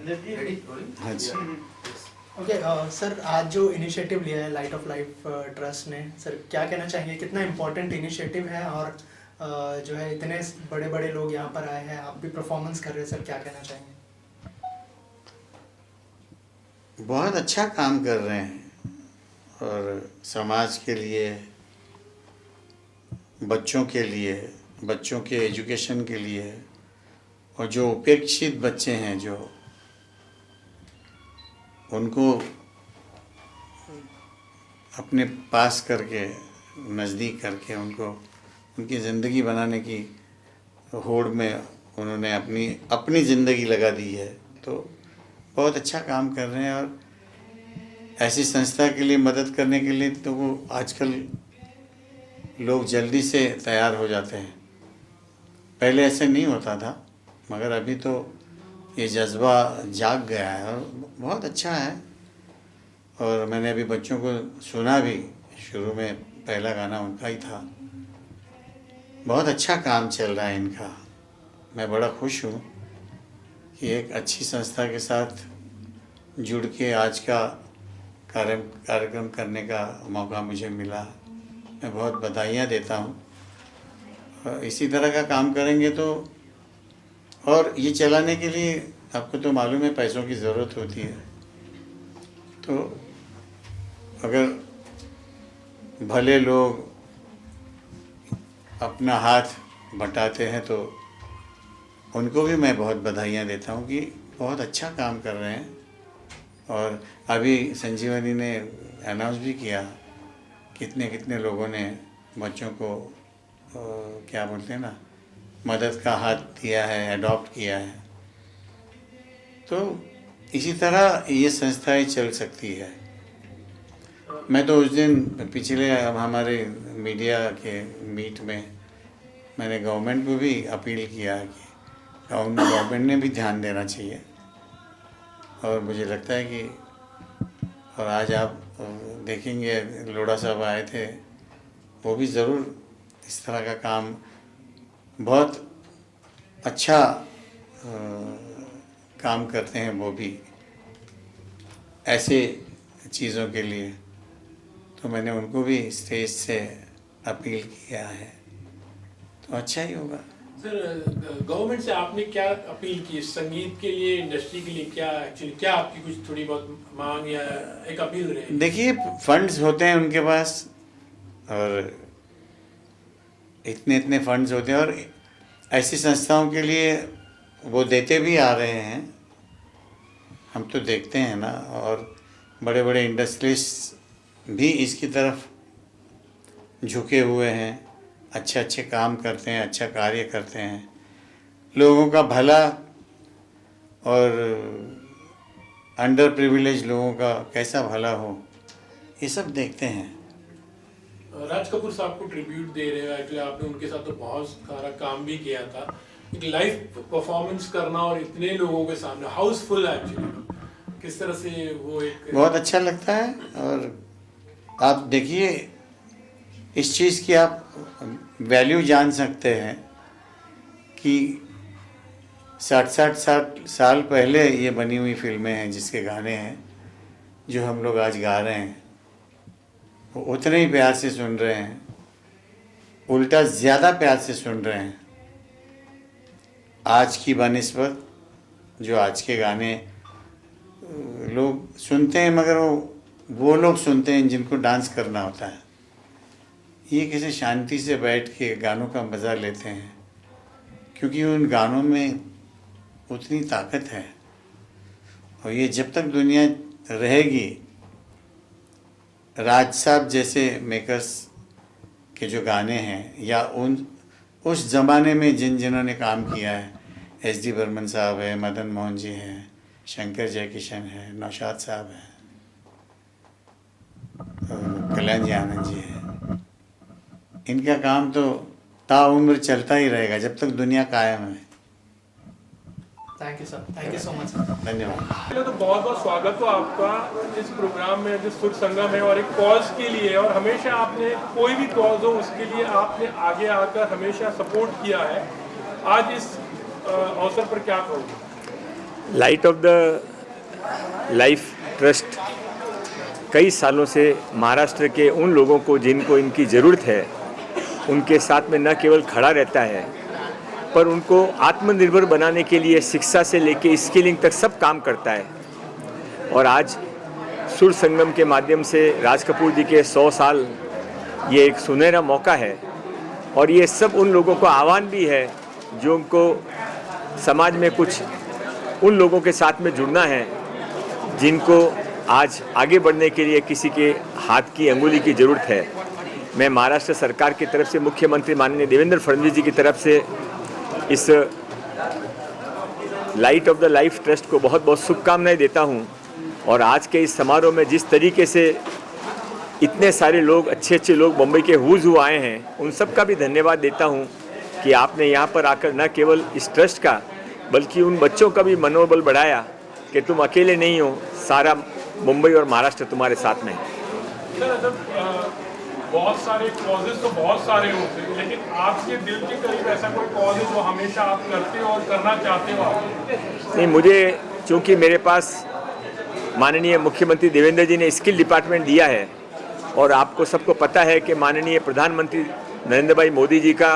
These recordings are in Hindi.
हाँ जी। ओके सर, आज जो इनिशिएटिव लिया है लाइट ऑफ लाइफ ट्रस्ट ने, सर क्या कहना चाहेंगे, कितना इम्पोर्टेंट इनिशिएटिव है? और जो है इतने बड़े बड़े लोग यहाँ पर आए हैं, आप भी परफॉर्मेंस कर रहे हैं, सर क्या कहना चाहेंगे? बहुत अच्छा काम कर रहे हैं और समाज के लिए, बच्चों के लिए, बच्चों के एजुकेशन के लिए, और जो उपेक्षित बच्चे हैं, जो उनको अपने पास करके, नज़दीक करके, उनको उनकी ज़िंदगी बनाने की होड़ में उन्होंने अपनी ज़िंदगी लगा दी है। तो बहुत अच्छा काम कर रहे हैं। और ऐसी संस्था के लिए मदद करने के लिए तो वो आजकल लोग जल्दी से तैयार हो जाते हैं। पहले ऐसे नहीं होता था, मगर अभी तो ये जज्बा जाग गया है और बहुत अच्छा है। और मैंने अभी बच्चों को सुना भी, शुरू में पहला गाना उनका ही था। बहुत अच्छा काम चल रहा है इनका। मैं बड़ा खुश हूँ कि एक अच्छी संस्था के साथ जुड़ के आज का कार्यक्रम करने का मौका मुझे मिला। मैं बहुत बधाइयाँ देता हूँ। और इसी तरह का काम करेंगे तो, और ये चलाने के लिए आपको तो मालूम है पैसों की ज़रूरत होती है। तो अगर भले लोग अपना हाथ बटाते हैं तो उनको भी मैं बहुत बधाइयाँ देता हूँ कि बहुत अच्छा काम कर रहे हैं। और अभी संजीवनी ने अनाउंस भी किया, कितने कितने लोगों ने बच्चों को क्या बोलते हैं ना, मदद का हाथ दिया है, अडॉप्ट किया है। तो इसी तरह ये संस्थाएं चल सकती है। मैं तो उस दिन पिछले हमारे मीडिया के मीट में मैंने गवर्नमेंट को भी अपील किया कि गवर्नमेंट ने भी ध्यान देना चाहिए। और मुझे लगता है कि, और आज आप देखेंगे लोढ़ा साहब आए थे, वो भी ज़रूर इस तरह का काम बहुत अच्छा काम करते हैं। वो भी ऐसे चीज़ों के लिए, तो मैंने उनको भी स्टेज से अपील किया है, तो अच्छा ही होगा। सर, गवर्नमेंट से आपने क्या अपील की संगीत के लिए, इंडस्ट्री के लिए? क्या एक्चुअली क्या आपकी कुछ थोड़ी बहुत मांग या एक अपील रही? देखिए, फंड्स होते हैं उनके पास, और इतने इतने फंड्स होते हैं, और ऐसी संस्थाओं के लिए वो देते भी आ रहे हैं, हम तो देखते हैं ना। और बड़े बड़े इंडस्ट्रियलिस्ट भी इसकी तरफ झुके हुए हैं, अच्छे अच्छे काम करते हैं, अच्छा कार्य करते हैं, लोगों का भला और अंडर प्रिविलेज लोगों का कैसा भला हो, ये सब देखते हैं। राज कपूर साहब को ट्रिब्यूट दे रहे हो, एक्चुअली आपने उनके साथ तो बहुत सारा काम भी किया था। एक लाइव परफॉर्मेंस करना और इतने लोगों के सामने, हाउसफुल एक्चुअली, किस तरह से वो एक बहुत अच्छा लगता है। और आप देखिए, इस चीज़ की आप वैल्यू जान सकते हैं कि 60 साल पहले ये बनी हुई फिल्में हैं, जिसके गाने हैं जो हम लोग आज गा रहे हैं, वो उतने ही प्यार से सुन रहे हैं, उल्टा ज़्यादा प्यार से सुन रहे हैं आज की बनिस्बत। जो आज के गाने लोग सुनते हैं, मगर वो लोग सुनते हैं जिनको डांस करना होता है। ये किसी शांति से बैठ के गानों का मज़ा लेते हैं, क्योंकि उन गानों में उतनी ताकत है। और ये जब तक दुनिया रहेगी, राज साहब जैसे मेकर्स के जो गाने हैं, या उस ज़माने में जिन्होंने काम किया है, SD बर्मन साहब है, मदन मोहन जी हैं, शंकर जयकिशन है, नौशाद साहब हैं, कल्याण जी आनंद जी हैं, इनका काम तो ताउम्र चलता ही रहेगा जब तक दुनिया कायम है। Thank you sir, thank you so much. धन्यवाद। पहले तो बहुत बहुत स्वागत हो आपका इस प्रोग्राम में, जो सुर संगम है, और एक कॉज के लिए। और हमेशा आपने, कोई भी कॉज हो उसके लिए आपने आगे आकर हमेशा सपोर्ट किया है। आज इस अवसर पर क्या कहोगे? Light of the life trust कई सालों से महाराष्ट्र के उन लोगों को जिनको इनकी ज़रूरत है उनके साथ में न केवल खड़ा रहता है पर उनको आत्मनिर्भर बनाने के लिए शिक्षा से लेके स्किलिंग तक सब काम करता है। और आज सुर संगम के माध्यम से राज कपूर जी के 100 साल ये एक सुनहरा मौका है और ये सब उन लोगों को आह्वान भी है जो उनको समाज में कुछ उन लोगों के साथ में जुड़ना है जिनको आज आगे बढ़ने के लिए किसी के हाथ की अंगुली की ज़रूरत है। मैं महाराष्ट्र सरकार की तरफ से मुख्यमंत्री माननीय देवेंद्र फडणवीस जी की तरफ से इस light of the life trust को बहुत बहुत शुभकामनाएं देता हूं। और आज के इस समारोह में जिस तरीके से इतने सारे लोग अच्छे अच्छे लोग मुंबई के हुज हु आए हैं उन सब का भी धन्यवाद देता हूं कि आपने यहां पर आकर न केवल इस ट्रस्ट का बल्कि उन बच्चों का भी मनोबल बढ़ाया कि तुम अकेले नहीं हो, सारा मुंबई और महाराष्ट्र तुम्हारे साथ में है। बहुत सारे कॉजेज तो बहुत सारे होते हैं, लेकिन आपके दिल के करीब ऐसा कोई कॉज है जो हमेशा आप करते हो और करना चाहते हो आगे? नहीं, मुझे चूँकि मेरे पास माननीय मुख्यमंत्री देवेंद्र जी ने स्किल डिपार्टमेंट दिया है और आपको सबको पता है कि माननीय प्रधानमंत्री नरेंद्र भाई मोदी जी का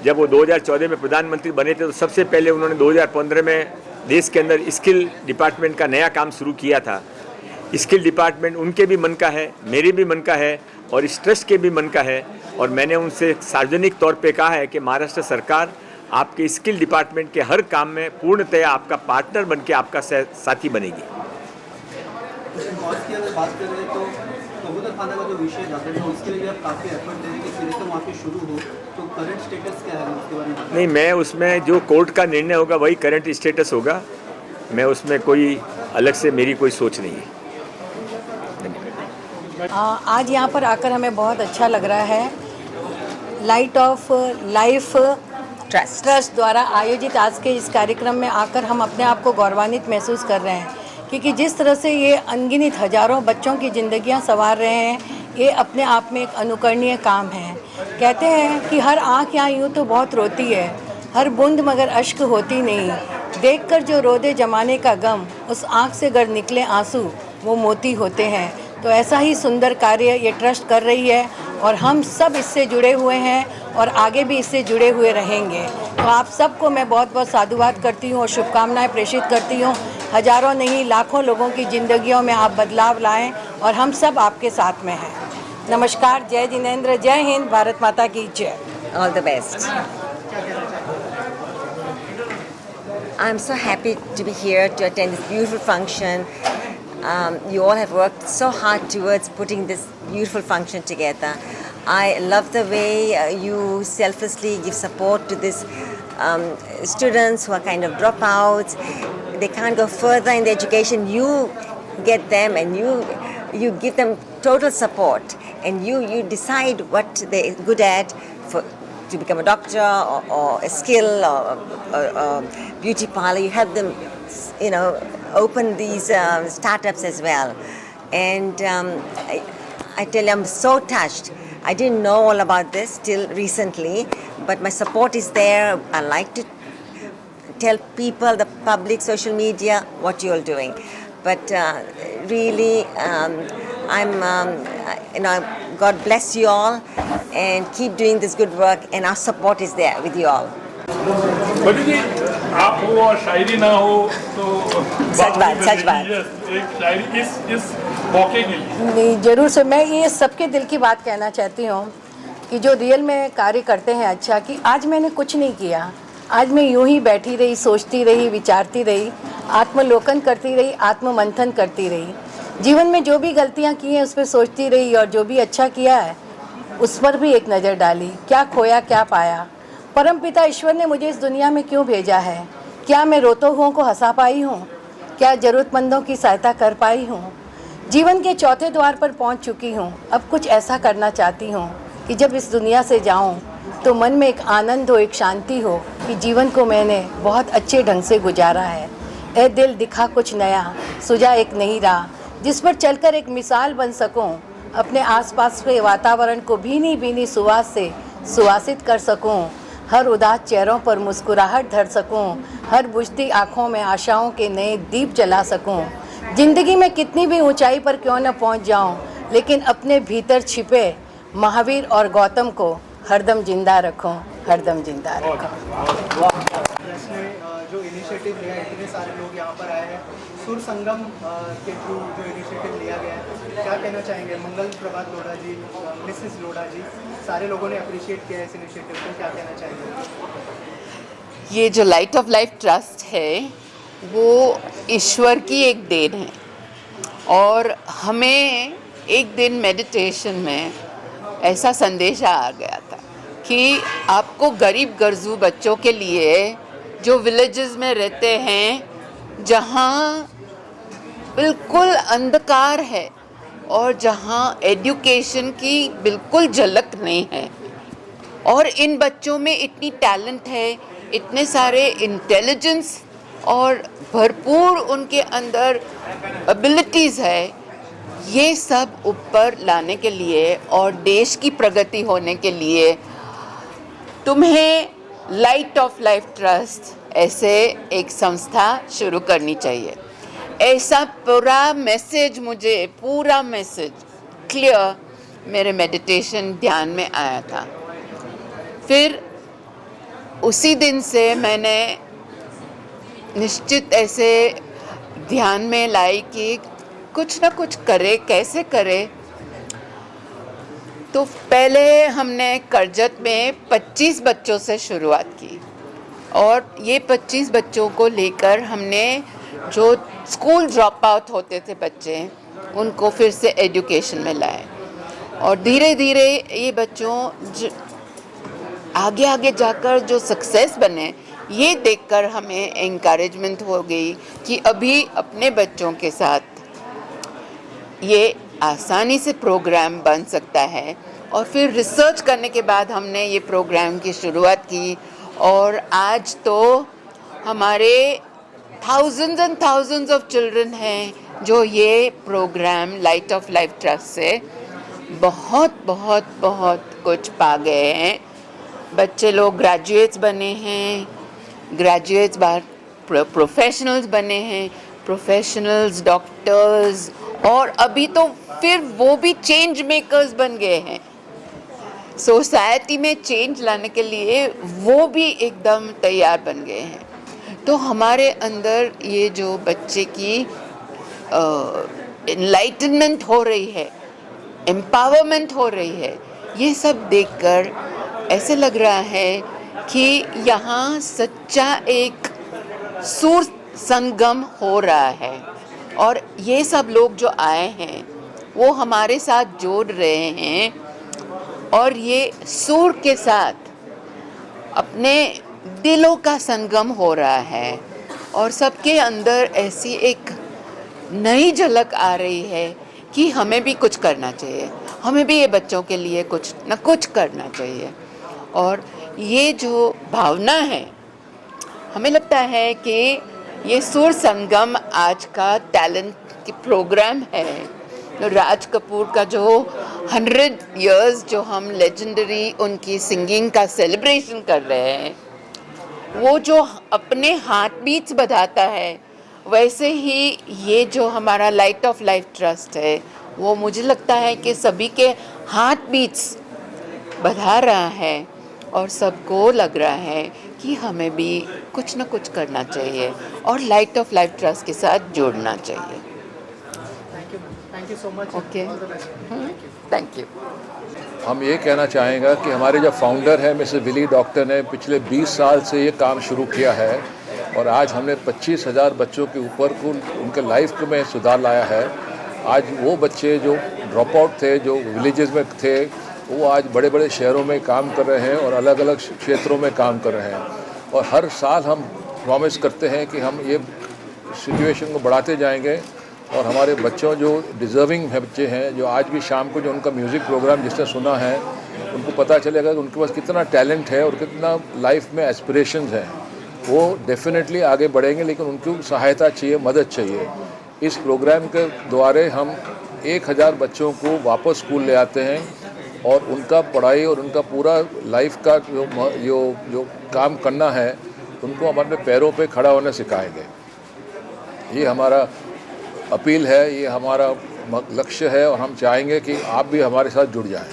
जब वो 2014 में प्रधानमंत्री बने थे तो सबसे पहले उन्होंने 2015 में देश के अंदर स्किल डिपार्टमेंट का नया काम शुरू किया था। स्किल डिपार्टमेंट उनके भी मन का है, मेरे भी मन का है और इस ट्रस्ट के भी मन का है। और मैंने उनसे सार्वजनिक तौर पे कहा है कि महाराष्ट्र सरकार आपके स्किल डिपार्टमेंट के हर काम में पूर्णतया आपका पार्टनर बन के आपका साथी बनेगी। बात कर रहे हैं तो कबूतर खाना का जो विषय जाता है उसके लिए आप काफ़ी एफर्ट दे रहे हैं कि फिर से वहाँ पे शुरू हो, तो करंट स्टेटस क्या है उसके बारे में? नहीं, मैं उसमें जो कोर्ट का निर्णय होगा वही करंट स्टेटस होगा, मैं उसमें कोई अलग से मेरी कोई सोच नहीं है। आज यहाँ पर आकर हमें बहुत अच्छा लग रहा है। लाइट ऑफ लाइफ ट्रस्ट द्वारा आयोजित आज के इस कार्यक्रम में आकर हम अपने आप को गौरवान्वित महसूस कर रहे हैं क्योंकि जिस तरह से ये अनगिनत हजारों बच्चों की ज़िंदगियाँ संवार रहे हैं ये अपने आप में एक अनुकरणीय काम है। कहते हैं कि हर आँख यहाँ यूँ तो बहुत रोती है, हर बूंद मगर अश्क होती नहीं, देखकर जो रोदे जमाने का गम उस आँख से गर निकले आंसू वो मोती होते हैं। तो ऐसा ही सुंदर कार्य ये ट्रस्ट कर रही है और हम सब इससे जुड़े हुए हैं और आगे भी इससे जुड़े हुए रहेंगे। तो आप सबको मैं बहुत बहुत साधुवाद करती हूँ और शुभकामनाएं प्रेषित करती हूँ। हजारों नहीं लाखों लोगों की ज़िंदगियों में आप बदलाव लाएं और हम सब आपके साथ में हैं। नमस्कार, जय जिनेंद्र, जय हिंद, भारत माता की जय। All the best. I'm so happy to be here to attend this beautiful function. You all have worked so hard towards putting this beautiful function together. I love the way you selflessly give support to these students who are kind of dropouts. They can't go further in the education. You get them and you give them total support, and you decide what they're good at to become a doctor or a skill or a beauty parlor. You help them, open these startups as well. And I tell you, I'm so touched. I didn't know all about this till recently, but my support is there. I like to tell people, the public, social media, what you're doing. But really, God bless you all and keep doing this good work, and our support is there with you all. बड़ी जी, आप हो और शायरी ना हो तो सच बात। एक शायरी इस मौके के लिए नहीं, जरूर से मैं ये सबके दिल की बात कहना चाहती हूँ कि जो रियल में कार्य करते हैं अच्छा, कि आज मैंने कुछ नहीं किया, आज मैं यूं ही बैठी रही, सोचती रही, विचारती रही, आत्मलोकन करती रही, आत्ममंथन करती रही। जीवन में जो भी गलतियाँ की हैं उस पर सोचती रही और जो भी अच्छा किया है उस पर भी एक नज़र डाली। क्या खोया क्या पाया, परमपिता ईश्वर ने मुझे इस दुनिया में क्यों भेजा है, क्या मैं रोते हुओं को हंसा पाई हूँ, क्या ज़रूरतमंदों की सहायता कर पाई हूँ। जीवन के चौथे द्वार पर पहुँच चुकी हूँ। अब कुछ ऐसा करना चाहती हूँ कि जब इस दुनिया से जाऊँ तो मन में एक आनंद हो, एक शांति हो कि जीवन को मैंने बहुत अच्छे ढंग से गुजारा है। ए दिल दिखा कुछ नया, सुझा एक नई राह, जिस पर चलकर एक मिसाल बन सकूं, अपने आसपास के वातावरण को भीनी भीनी सुवास से सुवासित कर सकूं। हर उदास चेहरों पर मुस्कुराहट धर सकूं, हर बुझती आँखों में आशाओं के नए दीप जला सकूं। ज़िंदगी में कितनी भी ऊंचाई पर क्यों न पहुंच जाऊं, लेकिन अपने भीतर छिपे महावीर और गौतम को हरदम जिंदा रखूं, हरदम जिंदा रखूं। ट्रस्ट ने जो इनिशिएटिव लिया है, इतने सारे लोग यहाँ पर आए हैं, सुर संगम के थ्रू जो इनिशिएटिव लिया गया है, क्या कहना चाहेंगे? मंगल प्रभात लोढ़ा जी, मिसेस लोढ़ा जी, सारे लोगों ने अप्रिशिएट किया है इस इनिशिएटिव को, क्या कहना चाहेंगे? ये जो लाइट ऑफ लाइफ ट्रस्ट है वो ईश्वर की एक देन है, और हमें एक दिन मेडिटेशन में ऐसा संदेश आ गया था कि आपको गरीब गर्जू बच्चों के लिए जो विलेजेस में रहते हैं, जहाँ बिल्कुल अंधकार है और जहाँ एजुकेशन की बिल्कुल झलक नहीं है, और इन बच्चों में इतनी टैलेंट है, इतने सारे इंटेलिजेंस और भरपूर उनके अंदर एबिलिटीज़ है, ये सब ऊपर लाने के लिए और देश की प्रगति होने के लिए तुम्हें लाइट ऑफ लाइफ ट्रस्ट ऐसे एक संस्था शुरू करनी चाहिए। ऐसा पूरा मैसेज क्लियर मेरे मेडिटेशन ध्यान में आया था। फिर उसी दिन से मैंने निश्चित ऐसे ध्यान में लाई कि कुछ ना कुछ करे, कैसे करे। तो पहले हमने करजत में 25 बच्चों से शुरुआत की, और ये 25 बच्चों को लेकर हमने जो स्कूल ड्रॉप आउट होते थे बच्चे, उनको फिर से एजुकेशन में लाए, और धीरे धीरे ये बच्चों आगे आगे जाकर जो सक्सेस बने, ये देखकर हमें एनकरेजमेंट हो गई कि अभी अपने बच्चों के साथ ये आसानी से प्रोग्राम बन सकता है। और फिर रिसर्च करने के बाद हमने ये प्रोग्राम की शुरुआत की, और आज तो हमारे thousands and thousands of children हैं जो ये programme light of life trust से बहुत बहुत बहुत कुछ पा गए हैं। बच्चे लोग ग्रेजुएट्स बने हैं, ग्रेजुएट्स बाहर प्रोफेशनल्स बने हैं, प्रोफेशनल्स डॉक्टर्स, और अभी तो फिर वो भी चेंज मेकर्स बन गए हैं। सोसाइटी में चेंज लाने के लिए वो भी एकदम तैयार बन गए हैं। तो हमारे अंदर ये जो बच्चे की एनलाइटनमेंट हो रही है, एम्पावरमेंट हो रही है, ये सब देखकर ऐसे लग रहा है कि यहाँ सच्चा एक सुर संगम हो रहा है, और ये सब लोग जो आए हैं वो हमारे साथ जोड़ रहे हैं, और ये सुर के साथ अपने दिलों का संगम हो रहा है, और सबके अंदर ऐसी एक नई झलक आ रही है कि हमें भी कुछ करना चाहिए, हमें भी ये बच्चों के लिए कुछ न कुछ करना चाहिए। और ये जो भावना है, हमें लगता है कि ये सुर संगम आज का टैलेंट की प्रोग्राम है। राज कपूर का जो 100 इयर्स जो हम लेजेंडरी उनकी सिंगिंग का सेलिब्रेशन कर रहे हैं, वो जो अपने हार्ट बीट्स बढ़ाता है, वैसे ही ये जो हमारा लाइट ऑफ लाइफ ट्रस्ट है, वो मुझे लगता है कि सभी के हार्ट बीट्स बढ़ा रहा है, और सबको लग रहा है कि हमें भी कुछ ना कुछ करना चाहिए और लाइट ऑफ लाइफ ट्रस्ट के साथ जोड़ना चाहिए। Thank you so much. Okay, thank you. हम ये कहना चाहेंगे कि हमारे जो फाउंडर है मिसेस विली डॉक्टर ने पिछले 20 साल से ये काम शुरू किया है, और आज हमने 25,000 बच्चों के ऊपर को उनके लाइफ में सुधार लाया है। आज वो बच्चे जो ड्रॉप आउट थे, जो विलेजेस में थे, वो आज बड़े बड़े शहरों में काम कर रहे हैं और अलग अलग क्षेत्रों में काम कर रहे हैं। और हर साल हम प्रॉमिस करते हैं कि हम ये सिचुएशन को बढ़ाते जाएंगे, और हमारे बच्चों जो डिज़र्विंग बच्चे हैं, जो आज भी शाम को जो उनका म्यूज़िक प्रोग्राम जिसने सुना है, उनको पता चलेगा कि उनके पास कितना टैलेंट है और कितना लाइफ में एस्पिरेशंस हैं, वो डेफिनेटली आगे बढ़ेंगे। लेकिन उनको सहायता चाहिए, मदद चाहिए। इस प्रोग्राम के द्वारा हम 1000 बच्चों को वापस स्कूल ले आते हैं, और उनका पढ़ाई और उनका पूरा लाइफ का जो काम करना है उनको हम अपने पैरों पे खड़ा होने सिखाएंगे। ये हमारा अपील है, ये हमारा लक्ष्य है और हम चाहेंगे कि आप भी हमारे साथ जुड़ जाएं।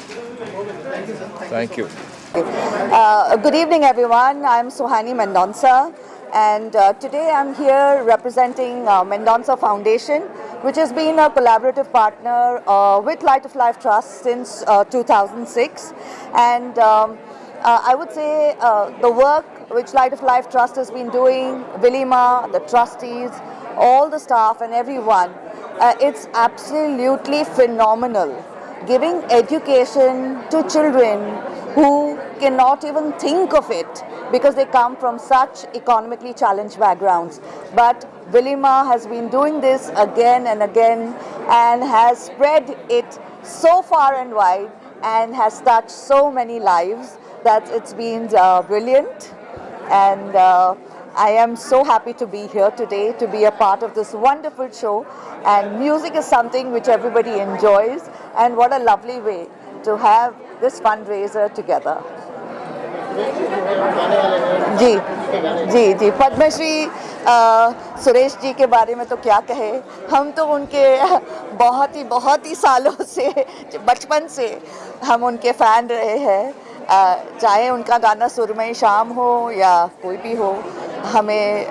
Thank you. Good evening, everyone. I'm Suhani Mendonca, and today I'm here representing Mendonca Foundation, which has been a collaborative partner with Light of Life Trust since 2006. And I would say the work which Light of Life Trust has been doing, Vilima, the trustees, all the staff and everyone, it's absolutely phenomenal. Giving education to children who cannot even think of it because they come from such economically challenged backgrounds. But Vilima has been doing this again and again and has spread it so far and wide and has touched so many lives that it's been brilliant. And I am so happy to be here today, to be a part of this wonderful show. And music is something which everybody enjoys, and what a lovely way to have this fundraiser together. जी जी जी पद्मश्री सुरेश जी के बारे में तो क्या कहे, हम तो उनके बहुत ही सालों से, बचपन से हम उनके फ़ैन रहे हैं। चाहे उनका गाना सुरमई शाम हो या कोई भी हो, हमें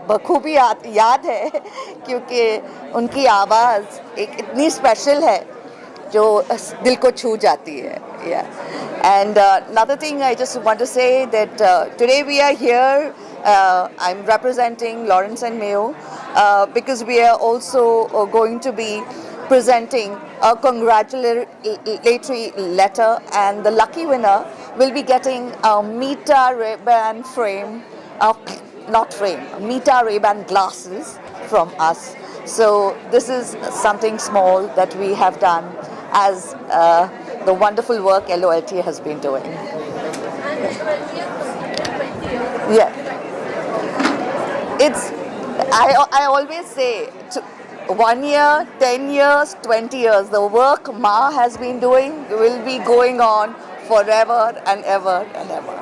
बखूबी याद है क्योंकि उनकी आवाज़ एक इतनी स्पेशल है जो दिल को छू जाती है। And another thing I just want to say that today we are here, I'm representing Lawrence and Mayo because we are also going to be presenting a congratulatory letter, and the lucky winner will be getting a Meta Ray-Ban frame, Meta Ray-Ban glasses from us. So this is something small that we have done as the wonderful work LOLT has been doing. Yeah. I always say, 1 year, 10 years, 20 years, the work Ma has been doing will be going on forever and ever and ever.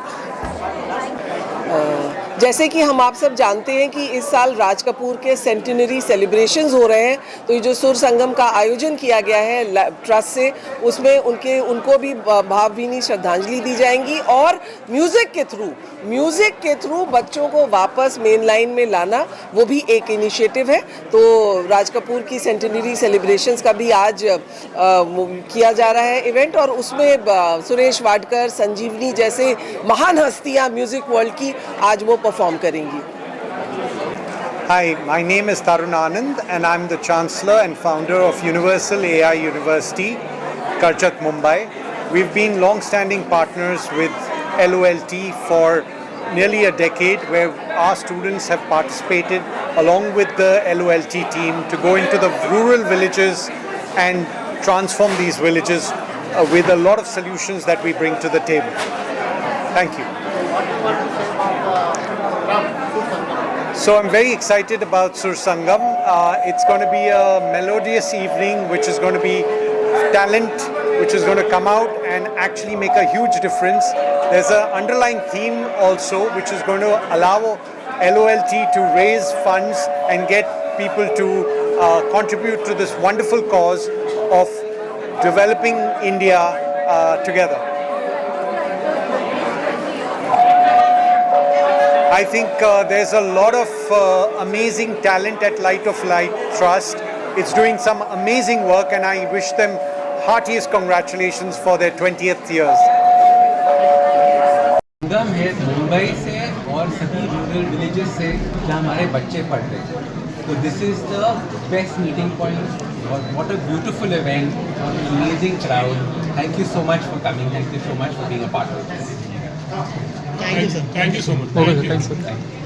जैसे कि हम आप सब जानते हैं कि इस साल राज कपूर के सेंटिनरी सेलिब्रेशंस हो रहे हैं, तो ये जो सुर संगम का आयोजन किया गया है ट्रस्ट से, उसमें उनको भी भावभीनी श्रद्धांजलि दी जाएंगी और म्यूज़िक के थ्रू बच्चों को वापस मेन लाइन में लाना, वो भी एक इनिशिएटिव है। तो राज कपूर की सेंटिनरी सेलिब्रेशंस का भी आज किया जा रहा है इवेंट, और उसमें सुरेश वाडकर, संजीवनी जैसे महान हस्तियाँ म्यूज़िक वर्ल्ड की आज वो परफॉर्म करेंगी। Hi, my name is Tarun Anand and I'm the Chancellor and founder of Universal AI University, Karchat, Mumbai. We've been long-standing partners with LOLT for nearly a decade, where our students have participated along with the LOLT team to go into the rural villages and transform these villages with a lot of solutions that we bring to the table. Thank you. So I'm very excited about Sur Sangam. It's going to be a melodious evening which is going to be talent which is going to come out and actually make a huge difference. There's an underlying theme also which is going to allow LOLT to raise funds and get people to contribute to this wonderful cause of developing India together. I think there's a lot of amazing talent at Light of Life Trust. It's doing some amazing work and I wish them heartiest congratulations for their 20th years. संगम है मुंबई से और सभी रूरल विलेजेस से जहाँ हमारे बच्चे पढ़ रहे हैं, तो this is the best meeting point और what a beautiful event, amazing crowd. Thank you so much for coming, thank you so much for being a part of this. Thank you so much. Okay, thanks, sir.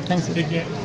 Thanks, sir. Take care.